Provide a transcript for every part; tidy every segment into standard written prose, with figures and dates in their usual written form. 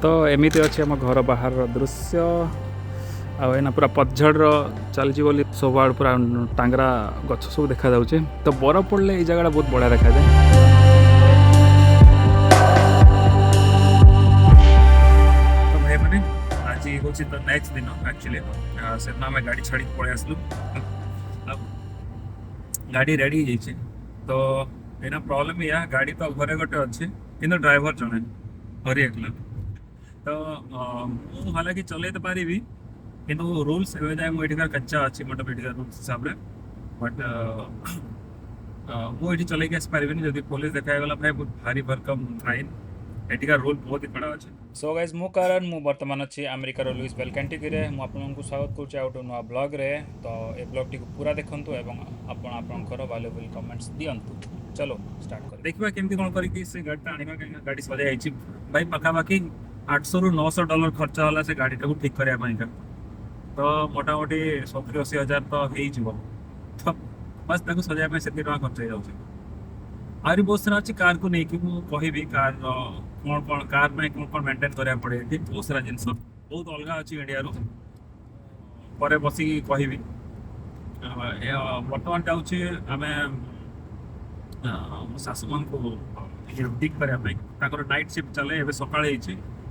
तो एमती अच्छे आम घर बाहर दृश्य आना पूरा पतझड़ चलती बोली सब आड़ पूरा टांगरा गछ सब देखा जाऊँचे। तो बरफ पड़े ये जगह बहुत बढ़िया देखा जाए। तो भाई मैंने आज हूँ तो नेक्स्ट दिन एक्चुअली से आम गाड़ी छाड़ी पड़े आसलु गाड़ी रेडी हो तो एना प्रॉब्लम या गाड़ी तो घरे गोटे अच्छे कि ड्राइवर जड़े हरी एकला तो हालांकि चल तो पारि कि रूल्स एवं जाए मुझे कच्चा अच्छी मोटा मेडिकल रूल्स हिसाब से बट मुझे चल के आसपारे जब पुलिस देखागला भाई बहुत भारी भरकम फाइन एटिका रूल बहुत ही कड़ा अच्छे। सो गाइज मु कारण मु वर्तमान अच्छी अमेरिकार लुइसविल केंटकी रे मु आपको स्वागत करुच्चे आउट नुआ ब्लॉग रे। तो ये ब्लॉग टी पूरा देखंतु एवं आपनकर वैल्यूएबल कमेंट्स दियंतु। चलो स्टार्ट कर देखिबा केमती कोन करी से गाड़ी आनिबा गाड़ी सजा आइछि भाई पाखापाखि $800 ରୁ $900 खर्च होला से गाड़ी को ठीक करया पाई का तो मोटा मोटी 70-80 हजार तो हो तो बस ताको सजाया पे सेति टका खर्च हो जाउछि। आरी बहुत सारा अच्छी कार को नहीं कि कहबी कार कौन कार में कौन मेंटेन करा पड़े बहुत सारा जिन बहुत अलग अच्छी इंडिया रू पर बस कहबी बर्तमान चाहूँ आम शाशु मान को ठीक करने नाइट शिफ्ट चले ए सका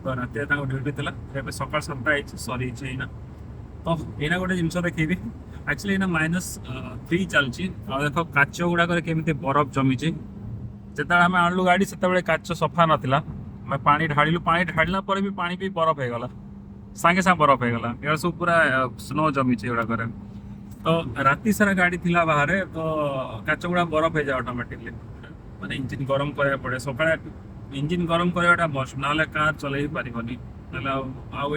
तो रात ड्यूटी थी ए सका 7टा सरी तो यहाँ गोटे जिन देखी एक्चुअली यहाँ -3 चलती देख काच गुड़ाक केमी बरफ जमी जो आम आणलु गाड़ी से काच सफा नाला पानी ढाड़ू पानी ढाड़ा पर भी पानी भी बरफ हो गला सांगे सांगे बरफ हो गला ये सब पूरा स्नो जमी गुड़ाक तो राति सारा गाड़ी थिला बाहर तो काच गुड़ा बरफ हो जाए ऑटोमेटिकली माने इंजिन गरम करा पड़े सका इंजिन गरम कराटा मस्ट ना कार चल पारनी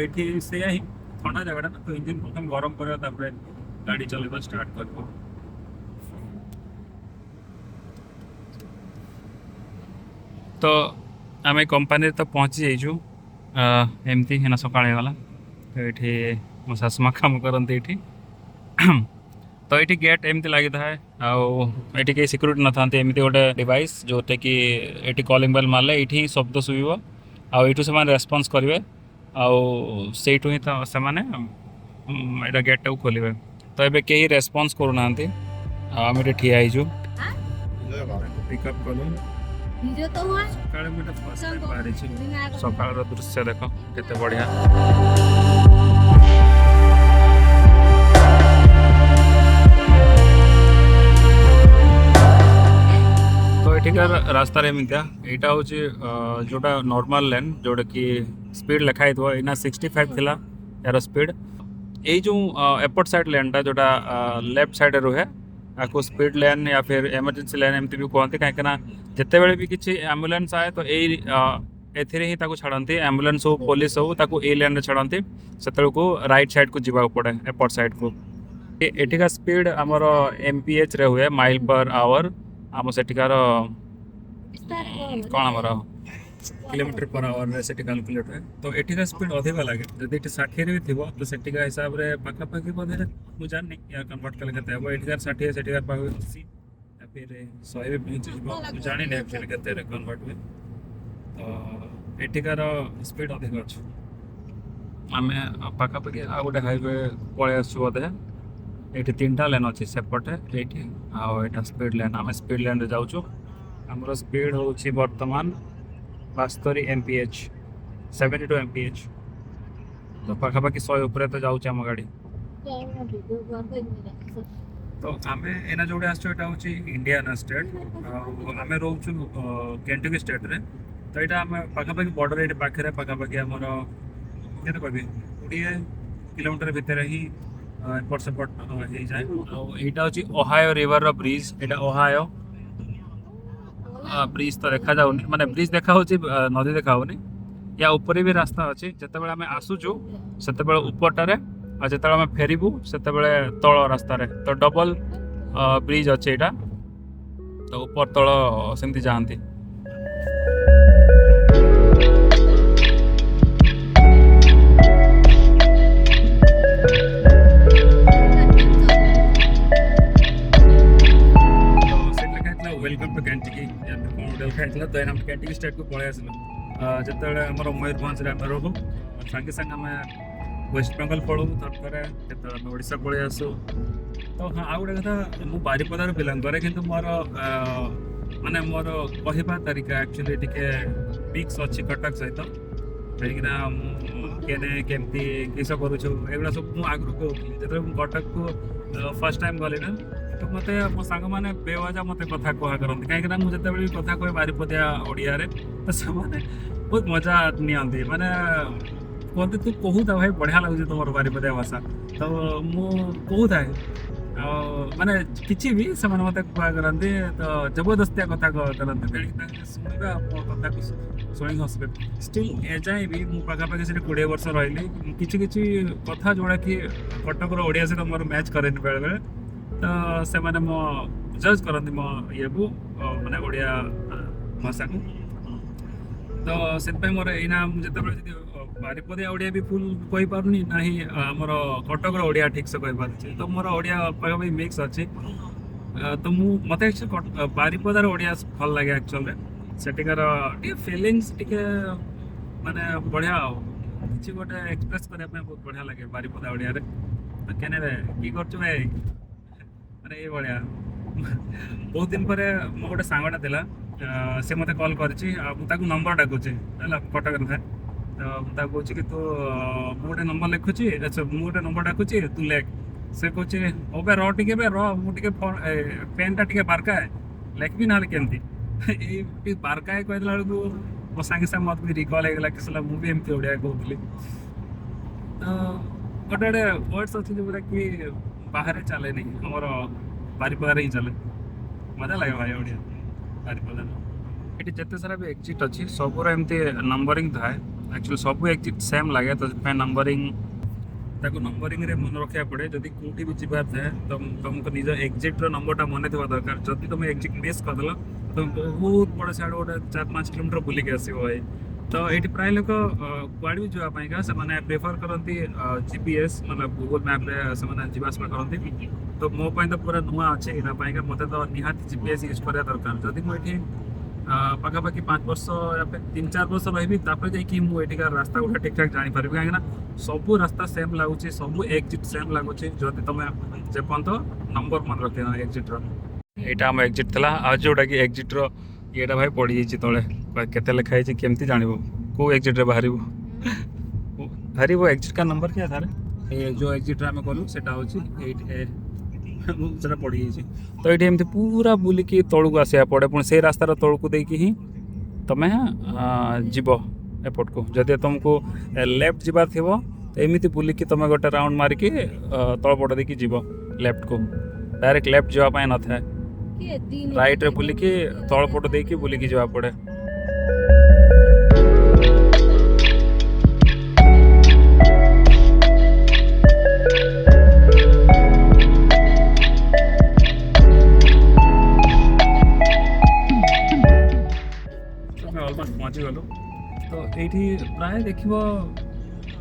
आठी से ही ठंडा जगह ना तो इंजिन प्रथम गरम कर गाड़ी चल स्टार्ट कर। तो आम कंपनी तो पहुँची जाइचु एमती है सका गला तो ये मो शाशुमा कम करती ये तो ये गेट एमती लगी था ये कई सिक्यूरीटी न था एमती गोटे डिवाइस जोटे कि ये कॉलिंग बेल मारे ये शब्द शुभ आठू से रेस्पॉन्स करेंगे आठू ही तो से गेट को खोलेंगे तो ये कहीं रेस्पॉन्स करूना आम ये ठिया पिकअप कलु सका दृश्य देख केते बढ़िया। तो एठिकार रास्ता एमतिया यहाँ हूँ जोटा नॉर्मल लेन जोटा कि स्पीड लिखाई थो इना 65 थिला यार स्पीड ये जो एपट साइड लेनटा जोटा लेफ्ट साइड रुहे आपको स्पीड लेन या फिर इमरजेंसी लेन एमती भी कहते कहीं जिते बड़े भी किसी एम्बुलेंस आए तो यही ही छाड़ती एम्बुलेंस हो पुलिस हो ये लेन छाड़ती से को राइट साइड को जीवा पड़े एपट साइड को एठिका स्पीड आमर MPH रे हुए माइल पर आवर आम सेठिकार कौन आमर किलोमीटर पर आवर से कैलकुलेट हुए तो एठिका स्पीड अधिक लगे जब 60 भी थी तो सेठिका हिसाब से पाखापाखि बोधे मुझे जाननी या कन्वर्ट कले के एठिकार 60 सेठिकार पाख 80 या फिर 100 भी पहुँच जानी एक्चुअली के कन्वर्ट हुए तो एठिकार स्पीड अधिक अच्छे आम पाखापाखि आ गोटे हाईवे पलि आसु बोधे ये 3टा लेन अच्छी सेपटे ये आटा स्पीड लेन आम स्पीड लेन रे जाऊँ आमर स्पीड हूँ बर्तमान 72 MPH 72 MPH तो पाखापाखि 100 ऊपर तो जाऊँ आम गाड़ी तो आम एना जोड़े आसटा हूँ इंडियाना स्टेट आम रोचु केंटकी स्टेट रे तो यहाँ आम पाखापाखि बॉर्डर ये पाखे पाखापाखि आमर के कहबी 20 किलोमीटर भितर ही एपट सेपट हो जाए यहाँ हूँ ओहायो रिवर ब्रिज यहाँ ओहायो ब्रिज तो देखा जाऊनी माने ब्रिज देखा नदी देखा या ऊपर भी रास्ता अच्छी जिते आम आसुचु से उपरटारे और जिते आम फेरबू से तल रास्तार तो डबल ब्रिज अच्छे यहाँ तो ऊपर तल सेमती जाती वेलकम टू केंटकी तो हम केंटकी स्टेट को पलि आसलु ଯେତେବେଳେ ଆମର ମୟୂରଭଞ୍ଜରେ ଆମେ ରହୁ ସାଙ୍ଗେ ସାଙ୍ଗେ ଆମେ ୱେଷ୍ଟ ବେଙ୍ଗଲ ପଳଉ ତାପରେ କେତେବେଳେ ଆମେ ଓଡ଼ିଶା ପଳେଇ ଆସୁ। ତ ହଁ ଆଉ ଗୋଟେ କଥା ମୁଁ ବାରିପଦାର ବିଲଙ୍ଗ କରେ କିନ୍ତୁ ମୋର ମାନେ ମୋର କହିବା ତାରିକା ଆକ୍ଚୁଆଲି ଟିକେ ମିକ୍ସ ଅଛି କଟକ ସହିତ କାହିଁକିନା ମୁଁ କେନେ କେମିତି କିସ କରୁଛୁ ଏଗୁଡ଼ା ସବୁ ମୁଁ ଆଗରୁ କହୁଥିଲି ଯେତେବେଳେ ମୁଁ କଟକକୁ ଫାର୍ଷ୍ଟ ଟାଇମ୍ ଗଲି ନା ତ ମୋତେ ମୋ ସାଙ୍ଗମାନେ ବେୱାଜା ମୋତେ କଥା କୁହା କରନ୍ତି କାହିଁକିନା ମୁଁ ଯେତେବେଳେ ବି କଥା କହେ ବାରିପଦିଆ ଓଡ଼ିଆରେ ତ ସେମାନେ ବହୁତ ମଜା ନିଅନ୍ତି ମାନେ କୁହନ୍ତି ତୁ କହୁଥା ଭାଇ ବଢ଼ିଆ ଲାଗୁଛି ତୁମର ବାରିପଦିଆ ଭାଷା ତ ମୁଁ କହୁଥାଏ ଆଉ ମାନେ କିଛି ବି ସେମାନେ ମୋତେ କୁହା କରନ୍ତି ତ ଜବରଦସ୍ତିଆ କଥା କରନ୍ତି ତେଣିକି ତାଙ୍କେ ଶୁଣିବା ମୋ କଥାକୁ ଶୁଣିକି ହସିବେ ଷ୍ଟିଲ୍ ଏଯାଏଁ ବି ମୁଁ ପାଖାପାଖି ସେଠି 20 ବର୍ଷ ରହିଲି କିଛି କିଛି କଥା ଯେଉଁଟାକି କଟକର ଓଡ଼ିଆ ସହିତ ମୋର ମ୍ୟାଚ୍ କରେନି ବେଳେବେଳେ ତ ସେମାନେ ମୋ ଜଜ୍ କରନ୍ତି ମୋ ଇଏକୁ ମାନେ ଓଡ଼ିଆ ଭାଷାକୁ ତ ସେଥିପାଇଁ ମୋର ଏଇନା ମୁଁ ଯେତେବେଳେ ଯଦି ବାରିପଦିଆ ଓଡ଼ିଆ ବି ଫୁଲ୍ କହିପାରୁନି ନାହିଁ ଆମର କଟକର ଓଡ଼ିଆ ଠିକ୍ସେ କହିପାରୁଛି ତ ମୋର ଓଡ଼ିଆ ପାଖାପାଖି ମିକ୍ସ ଅଛି ତ ମୁଁ ମୋତେ ଆକ୍ଚୁଆଲି ବାରିପଦାର ଓଡ଼ିଆ ଭଲ ଲାଗେ ଆକ୍ଚୁଆଲି ସେଠିକାର ଟିକେ ଫିଲିଙ୍ଗସ୍ ଟିକେ ମାନେ ବଢ଼ିଆ ଆଉ କିଛି ଗୋଟେ ଏକ୍ସପ୍ରେସ୍ କରିବା ପାଇଁ ବହୁତ ବଢ଼ିଆ ଲାଗେ ବାରିପଦା ଓଡ଼ିଆରେ କେନେ କି କରୁଛୁ ଭାଇ ମାନେ ଏଇଭଳିଆ ବହୁତ ଦିନ ପରେ ମୋ ଗୋଟେ ସାଙ୍ଗଟା ଥିଲା ସେ ମୋତେ କଲ୍ କରିଛି ଆଉ ମୁଁ ତାକୁ ନମ୍ବର ଡାକୁଛି ହେଲା କଟକରେ ଥାଏ ତ ମୁଁ ତାକୁ କହୁଛି କି ତୁ ମୁଁ ଗୋଟେ ନମ୍ବର ଲେଖୁଛି ମୁଁ ଗୋଟେ ନମ୍ବର ଡାକୁଛି ତୁ ଲେଖ ସେ କହୁଛି ହଉ ବେ ରହ ଟିକେ ବେ ରହ ମୁଁ ଟିକେ ପେନ୍ଟା ଟିକେ ବାରକାଏ ଲେଖିବି ନହେଲେ କେମିତି ଏଇ ଟିକେ ବାରକାଏ କହିଦେଲା ବେଳକୁ ମୋ ସାଙ୍ଗେ ସାଙ୍ଗେ ମୋତେ ବି ରିକଲ୍ ହେଇଗଲା କି ସଲା ମୁଁ ବି ଏମିତି ଓଡ଼ିଆ କହୁଥିଲି ତ ଗୋଟେ ଗୋଟେ ୱାର୍ଡ଼ସ୍ ଅଛି ଯେଉଁଗୁଡ଼ାକି ବାହାରେ ଚାଲେନି ଆମର ବାରିପଦାରେ ହିଁ ଚାଲେ ମଜା ଲାଗେ ଭାଇ ଓଡ଼ିଆ ବାରିପଦାରେ ଏଠି ଯେତେ ସାରା ବି ଏକ୍ଜିଟ୍ ଅଛି ସବୁର ଏମିତି ନମ୍ବରିଂ ଥାଏ ଆକ୍ଚୁଆଲି ସବୁ ଏକ୍ଜିଟ୍ ସେମ୍ ଲାଗେ ତ ସେଥିପାଇଁ ନମ୍ବରିଂ ତାକୁ ନମ୍ବରିଂରେ ମନେ ରଖିବାକୁ ପଡ଼େ ଯଦି କେଉଁଠି ବି ଯିବାର ଥାଏ ତ ତୁମକୁ ନିଜ ଏକ୍ଜିଟ୍ର ନମ୍ବରଟା ମନେ ଥିବା ଦରକାର ଯଦି ତୁମେ ଏକ୍ଜିଟ୍ ମିସ୍ କରିଦେଲ ତୁମେ ବହୁତ ବଡ଼ ସିଆଡ଼େ ଗୋଟେ 4-5 କିଲୋମିଟର ବୁଲିକି ଆସିବ ଭାଇ ତ ଏଇଠି ପ୍ରାୟ ଲୋକ କୁଆଡ଼େ ବି ଯିବା ପାଇଁକା ସେମାନେ ପ୍ରିଫର୍ କରନ୍ତି GPS ମାନେ ଗୁଗଲ୍ ମ୍ୟାପ୍ରେ ସେମାନେ ଯିବା ଆସିବା କରନ୍ତି ତ ମୋ ପାଇଁ ତ ପୁରା ନୂଆ ଅଛି ଏଇଟା ପାଇଁକା ମୋତେ ତ ନିହାତି GPS ୟୁଜ୍ କରିବା ଦରକାର ଯଦି ମୁଁ ଏଠି ପାଖାପାଖି 5 ବର୍ଷ 3-4 ବର୍ଷ ରହିବି ତାପରେ ଯାଇକି ମୁଁ ଏଠିକାର ରାସ୍ତା ଗୁଡ଼ା ଠିକ୍ ଠାକ୍ ଜାଣିପାରିବି କାହିଁକିନା ସବୁ ରାସ୍ତା ସେମ୍ ଲାଗୁଛି ସବୁ ଏକ୍ଜିଟ୍ ସେମ୍ ଲାଗୁଛି ଯଦି ତୁମେ ଯେପର୍ଯ୍ୟନ୍ତ ନମ୍ବର ମନେ ରଖିବ ଏକ୍ଜିଟ୍ର ଏଇଟା ଆମ ଏକ୍ଜିଟ୍ ଥିଲା ଆଉ ଯେଉଁଟାକି ଏକ୍ଜିଟ୍ର ଇଏଟା ଭାଇ ପଡ଼ିଯାଇଛି ତଳେ କେତେ ଲେଖା ହେଇଛି କେମିତି ଜାଣିବୁ କେଉଁ ଏକ୍ଜିଟ୍ରେ ବାହାରିବୁ ଏକ୍ଜିଟ୍ କା ନମ୍ବର କିଆ ସାର୍ ଏ ଯେଉଁ ଏକ୍ଜିଟ୍ରେ ଆମେ କଲୁ ସେଇଟା ହେଉଛି 8A ସେଟା ପଡ଼ିଯାଇଛି ତ ଏଇଠି ଏମିତି ପୁରା ବୁଲିକି ତଳକୁ ଆସିବାକୁ ପଡ଼େ ପୁଣି ସେଇ ରାସ୍ତାର ତଳକୁ ଦେଇକି ହିଁ ତୁମେ ଯିବ ଏପଟକୁ ଯଦି ତୁମକୁ ଲେଫ୍ଟ ଯିବାର ଥିବ ଏମିତି ବୁଲିକି ତୁମେ ଗୋଟେ ରାଉଣ୍ଡ ମାରିକି ତଳପଟ ଦେଇକି ଯିବ ଲେଫ୍ଟକୁ ଡାଇରେକ୍ଟ ଲେଫ୍ଟ ଯିବା ପାଇଁ ନଥାଏ ରାଇଟ୍ରେ ବୁଲିକି ତଳପଟ ଦେଇକି ବୁଲିକି ଯିବାକୁ ପଡ଼େ ଅଲମୋଷ୍ଟ ପହଞ୍ଚିଗଲୁ ତ ଏଇଠି ପ୍ରାୟ ଦେଖିବ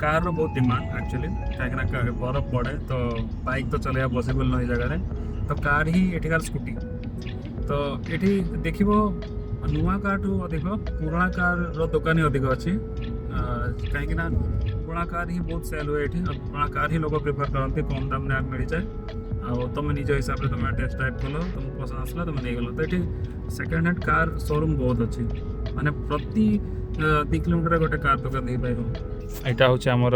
କାର୍ର ବହୁତ ଡିମାଣ୍ଡ ଆକ୍ଚୁଆଲି କାହିଁକିନା ବରଫ ପଡ଼େ ତ ବାଇକ୍ ତ ଚଲେଇବା ପସିବଲ୍ ନୁହେଁ ଏ ଜାଗାରେ ତ କାର୍ ହିଁ ଏଠିକାର ସ୍କୁଟି ତ ଏଠି ଦେଖିବ ନୂଆ କାର୍ଠୁ ଅଧିକ ପୁରୁଣା କାର୍ର ଦୋକାନ ହିଁ ଅଧିକ ଅଛି କାହିଁକିନା ପୁରୁଣା କାର୍ ହିଁ ବହୁତ ସେଲ୍ ହୁଏ ଏଠି ଆଉ ପୁରୁଣା କାର୍ ହିଁ ଲୋକ ପ୍ରିଫର୍ କରନ୍ତି କମ୍ ଦାମରେ ମିଳିଯାଏ ଆଉ ତୁମେ ନିଜ ହିସାବରେ ତୁମେ ଟେଷ୍ଟ ଡ୍ରାଇଭ୍ କଲ ତୁମକୁ ପସନ୍ଦ ଆସିଲା ତୁମେ ନେଇଗଲ ତ ଏଠି ସେକେଣ୍ଡ ହ୍ୟାଣ୍ଡ କାର୍ ସୋରୁମ୍ ବହୁତ ଅଛି ମାନେ ପ୍ରତି 2 କିଲୋମିଟର ଗୋଟେ କାର୍ ଦୋକାନ ଦେଇପାରିବ ଏଇଟା ହେଉଛି ଆମର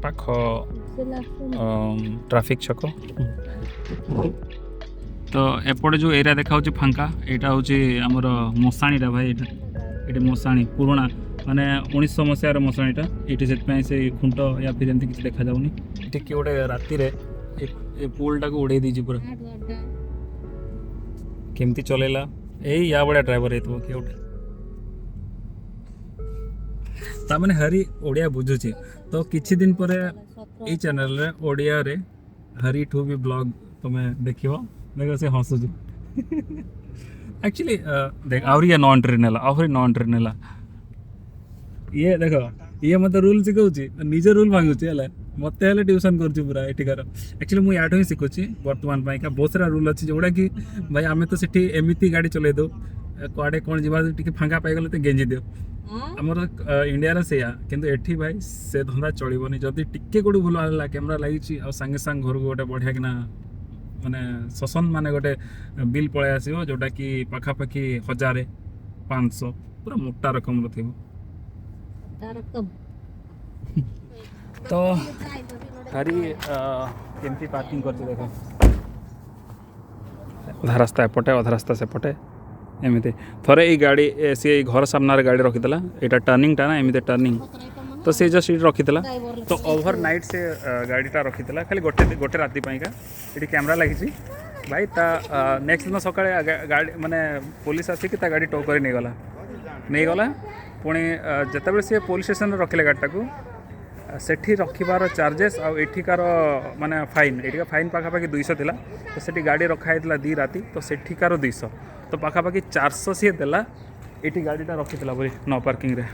ପାଖ ଟ୍ରାଫିକ୍ ଛକ ତ ଏପଟେ ଯେଉଁ ଏରିଆ ଦେଖାହେଉଛି ଫାଙ୍କା ଏଇଟା ହେଉଛି ଆମର ମଶାଣିଟା ଭାଇ ଏଇଠି ମଶାଣି ପୁରୁଣା ମାନେ 1900 ମସିହାର ମଶାଣିଟା ଏଇଠି ସେଥିପାଇଁ ସେ ଖୁଣ୍ଟ ୟା ଫିର୍ ଏମିତି କିଛି ଦେଖାଯାଉନି ଏଠି କିଏ ଗୋଟେ ରାତିରେ ଏ ପୁଲଟାକୁ ଉଡ଼େଇ ଦେଇଛି ପୁରା କେମିତି ଚଲେଇଲା ଏଇ ୟା ଭଳିଆ ଡ୍ରାଇଭର ହେଇଥିବ କିଏ ଗୋଟେ ତାମାନେ ହରି ଓଡ଼ିଆ ବୁଝୁଛି ତ କିଛି ଦିନ ପରେ ଏଇ ଚ୍ୟାନେଲରେ ଓଡ଼ିଆରେ ହରିଠୁ ବି ବ୍ଲଗ ତୁମେ ଦେଖିବ ଦେଖ ସେ ହସୁଛି ଆକ୍ଚୁଆଲି ଦେଖ ଆହୁରି ନନ୍ ଟ୍ରେନ୍ ହେଲା ଇଏ ଦେଖ ଇଏ ମୋତେ ରୁଲ୍ ଶିଖାଉଛି ନିଜ ରୁଲ୍ ଭାଙ୍ଗୁଛି ହେଲା ମୋତେ ହେଲେ ଟ୍ୟୁସନ୍ କରୁଛି ପୁରା ଏଠିକାର ଆକ୍ଚୁଆଲି ମୁଁ ୟାଠୁ ହିଁ ଶିଖୁଛି ବର୍ତ୍ତମାନ ପାଇଁକା ବହୁତ ସାରା ରୁଲ୍ ଅଛି ଯେଉଁଗୁଡ଼ାକି ଭାଇ ଆମେ ତ ସେଠି ଏମିତି ଗାଡ଼ି ଚଲେଇ ଦେଉ କୁଆଡ଼େ କ'ଣ ଯିବାର ଟିକେ ଫାଙ୍କା ପାଇଗଲେ ତ ଗେଞ୍ଜି ଦିଅ ଆମର ଇଣ୍ଡିଆରେ ସେଇଆ କିନ୍ତୁ ଏଠି ଭାଇ ସେ ଧନ୍ଦା ଚଳିବନି ଯଦି ଟିକେ କୋଉଠି ଭୁଲ ହେଲା କ୍ୟାମେରା ଲାଗିଛି ଆଉ ସାଙ୍ଗେ ସାଙ୍ଗେ ଘରକୁ ଗୋଟେ ବଢ଼ିଆ କିନା ମାନେ ଶସନ ମାନେ ଗୋଟେ ବିଲ୍ ପଳେଇ ଆସିବ ଯେଉଁଟାକି ପାଖାପାଖି 1500 ପୁରା ମୋଟା ରକମର ଥିବ ତ ହାରି କେମିତି ପାର୍କିଂ କରିଛି ଦେଖ ଅଧା ରାସ୍ତା ଏପଟେ ଅଧା ରାସ୍ତା ସେପଟେ ଏମିତି ଥରେ ଏଇ ଗାଡ଼ି ସେ ଘର ସାମ୍ନାରେ ଗାଡ଼ି ରଖିଥିଲା ଏଇଟା ଟର୍ଣ୍ଣିଂଟା ନା ଏମିତି ଟର୍ଣ୍ଣିଂ ତ ସେ ଜଷ୍ଟ ଏଇଠି ରଖିଥିଲା ତ ଓଭର ନାଇଟ୍ ସେ ଗାଡ଼ିଟା ରଖିଥିଲା ଖାଲି ଗୋଟେ ରାତି ପାଇଁକା ଏଠି କ୍ୟାମେରା ଲାଗିଛି ଭାଇ ତା ନେକ୍ସଟ ଦିନ ସକାଳେ ଗାଡ଼ି ମାନେ ପୋଲିସ ଆସିକି ତା ଗାଡ଼ି ଟୋ କରି ନେଇଗଲା ପୁଣି ଯେତେବେଳେ ସେ ପୋଲିସ ଷ୍ଟେସନରେ ରଖିଲେ ଗାଡ଼ିଟାକୁ ସେଠି ରଖିବାର ଚାର୍ଜେସ୍ ଆଉ ଏଠିକାର ମାନେ ଫାଇନ୍ ଏଠିକା ଫାଇନ୍ ପାଖାପାଖି 200 ଥିଲା ତ ସେଠି ଗାଡ଼ି ରଖା ହେଇଥିଲା 2 ରାତି ତ ସେଠିକାର 200 ତ ପାଖାପାଖି 400 ସିଏ ଦେଲା ଏଠି ଗାଡ଼ିଟା ରଖିଥିଲା ବୋଲି ନ ପାର୍କିଂରେ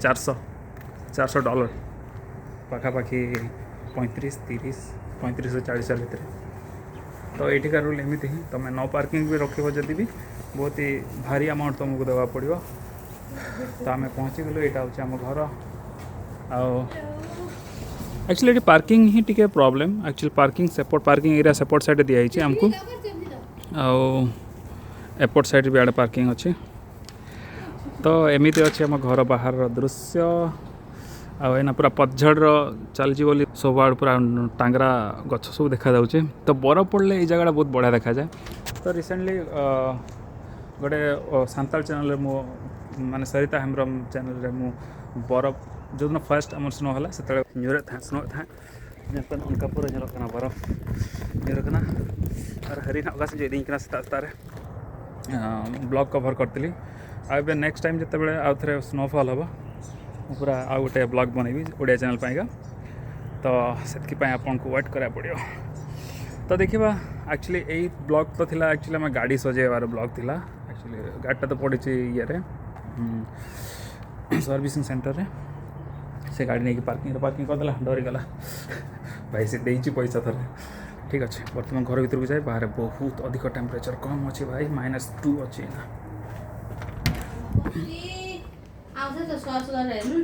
400 ଡଲାର ପାଖାପାଖି 35-40 ଭିତରେ ତ ଏଠିକା ରୁଲ୍ ଏମିତି ହିଁ ତୁମେ ନ ପାର୍କିଂ ବି ରଖିବ ଯଦି ବି ବହୁତ ହି ଭାରି ଆମାଉଣ୍ଟ ତୁମକୁ ଦେବାକୁ ପଡ଼ିବ ତ ଆମେ ପହଞ୍ଚିଗଲୁ ଏଇଟା ହେଉଛି ଆମ ଘର ଆଉ एक्चुअली ये पार्किंग ही टिके प्रॉब्लम एक्चुअली पार्किंग एरिया सेपट साइड दिखाई आमको एपट साइड भी आड़े पार्किंग अच्छी तो एमती अच्छे आम घर बाहर दृश्य आना पूरा पतझड़ चलती बोली सब आड़ पूरा टांगरा गछ सब देखा जाऊँचे तो बरफ पड़े ये जगह बहुत बढ़िया देखा जाए तो रिसेंटली गोटे सांताल चैनल मो माने सरिता हेम्ब्रम चैनल मु बरफ जो दिन फर्स्ट आम स्नो है से न्यूरे था स्नो था उनका पूरा झलकना बरफ न्यूरकना और हरी अगस जो इदिंकना सेतारे ब्लॉग कवर करती आबे नेक्स्ट टाइम जिते बड़े आउ थे स्नोफॉल हम पूरा आउ गोटे ब्लॉग बनैबी ओडिया चैनल पाइका तो से आपन को वेट करा पड़ो तो देखा एक्चुअली यही ब्लॉग तो थिला एक्चुअली आम गाड़ी सजेबार ब्लॉग थिला एक्चुअली गाड़ीटा तो पड़ी ये सर्विसिंग सेंटर रे से गाड़ी नहीं पार्किंग करदेला डरीगला भाई से देची पैसा थरे ठीक अच्छे बर्तमान घर भर को जाए बाहर बहुत अधिक टेम्परेचर कम अच्छे भाई -2 अच्छे ना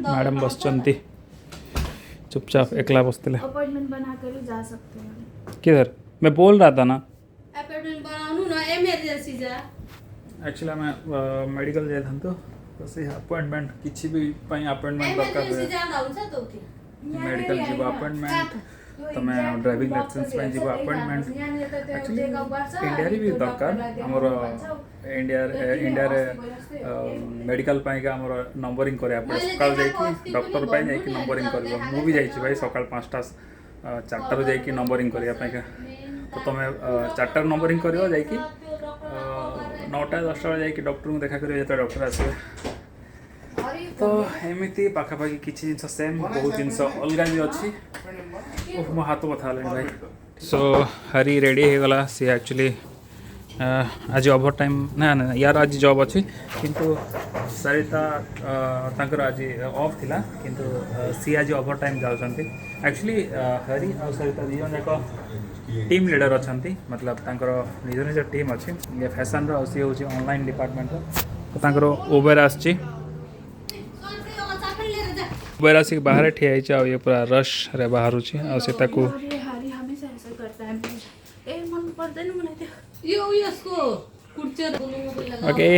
मैडम बस चुपचाप एकला बसते अपॉइंटमेंट बना कर जा सकते हैं किधर मैं बोल रहा था ना अपॉइंटमेंट बनाऊं ना इमरजेंसी जा एक्चुअली मैं मेडिकल जाए तो से अपॉइंटमेंट किसी भी अपॉइंटमेंट दरकार मेडिकल जीव अपॉइंटमेंट तुम ड्राइविंग लाइसेंस जीव अपॉइंटमेंट एक्चुअली इंडिया भी दरकार आमर इंडिया मेडिकल पाइका आमर नंबरिंग करा पड़े सकाल जाकि डॉक्टर पाई जाकि नंबरिंग कर मुझे जाइए भाई सकाल 5टा 4टारू जाकि नंबरिंग करने तो तुम 4टारू नंबरिंग कर जाकि 9टा 10टा जाकि डॉक्टर को देखा करें जो डॉक्टर आसवे तो एमती पाखापाखि किसी जिन सेम बहुत जिन अलग भी अच्छी मो हाथ बता भाई सो हरी रेडी हो गला सी एक्चुअली आज ओवर टाइम ना यार आज जॉब अच्छी किंतु सरिता तांकर आज ऑफ थिला किंतु सी आज ओवर टाइम जाउछंती एक्चुअली हरी और सरिता दी जन एक टीम लीडर अच्छी मतलब तांकर निज निज टीम अच्छी ये फैशन रो सी होची ऑनलाइन डिपार्टमेंट तो तांकर उबेर आछी उबेर आसिक बाहर ठिया है ये पूरा रश रे बाहर आ से ताकू हरी हमेशा ऐसा करता है ए मन पर देन मने यो यसको कुर्चर ओके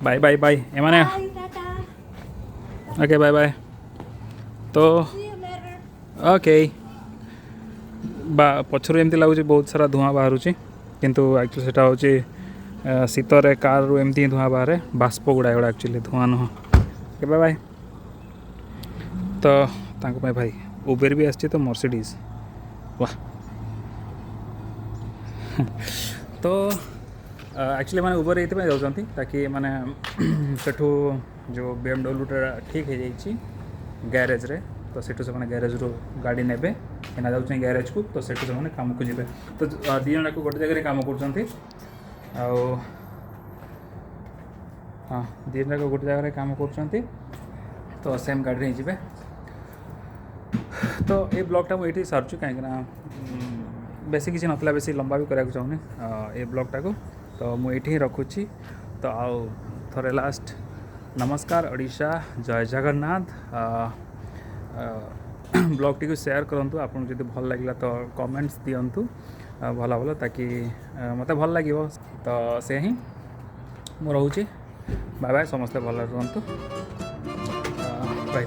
बाय बाय बाय एमाने ओके बाय बाय तो ओके पछरु एमती लगुच बहुत सारा धुआं बाहर किंतु एक्चुअली सेटा होची शीतरे कार रु एमती धुआं बाहर बाष्प गुड़ा गुड़ा एक्चुअली धुआं नुह ओके बाय बाय तो तांको भाई उबेर भी आछी तो मर्सिडीज वाह तो एक्चुअली मैंने उबर ये जाऊँगी ताकि मैंने सेठू जो BMW ठीक है जाइए गैरेज रे तो सेठू से गैरेज रू गाड़ी ने एना जाऊँ गैरेज को तो सेठू से काम को जी तो दी जन गोटे जगह काम कर हाँ दी जन गोटे जगह काम कर तो सेम गाड़ी जी तो ये ब्लॉगटा मुझे सारूँ कहीं बेसी किसी नथला बेसी लंबा भी कराया चाहूनी ये ब्लॉगटा को तो मुझे ही रखुच्छी तो आउ थोड़े लास्ट नमस्कार ओडिशा जय जगन्नाथ ब्लॉग टी को शेयर करंतु आपन जदि भल लागला तो कमेंट्स दियंतु भला भला ताकि मते भल लागिवो तो से ही मु रहूची बाय बाय समस्ते भल रहंतु बाय।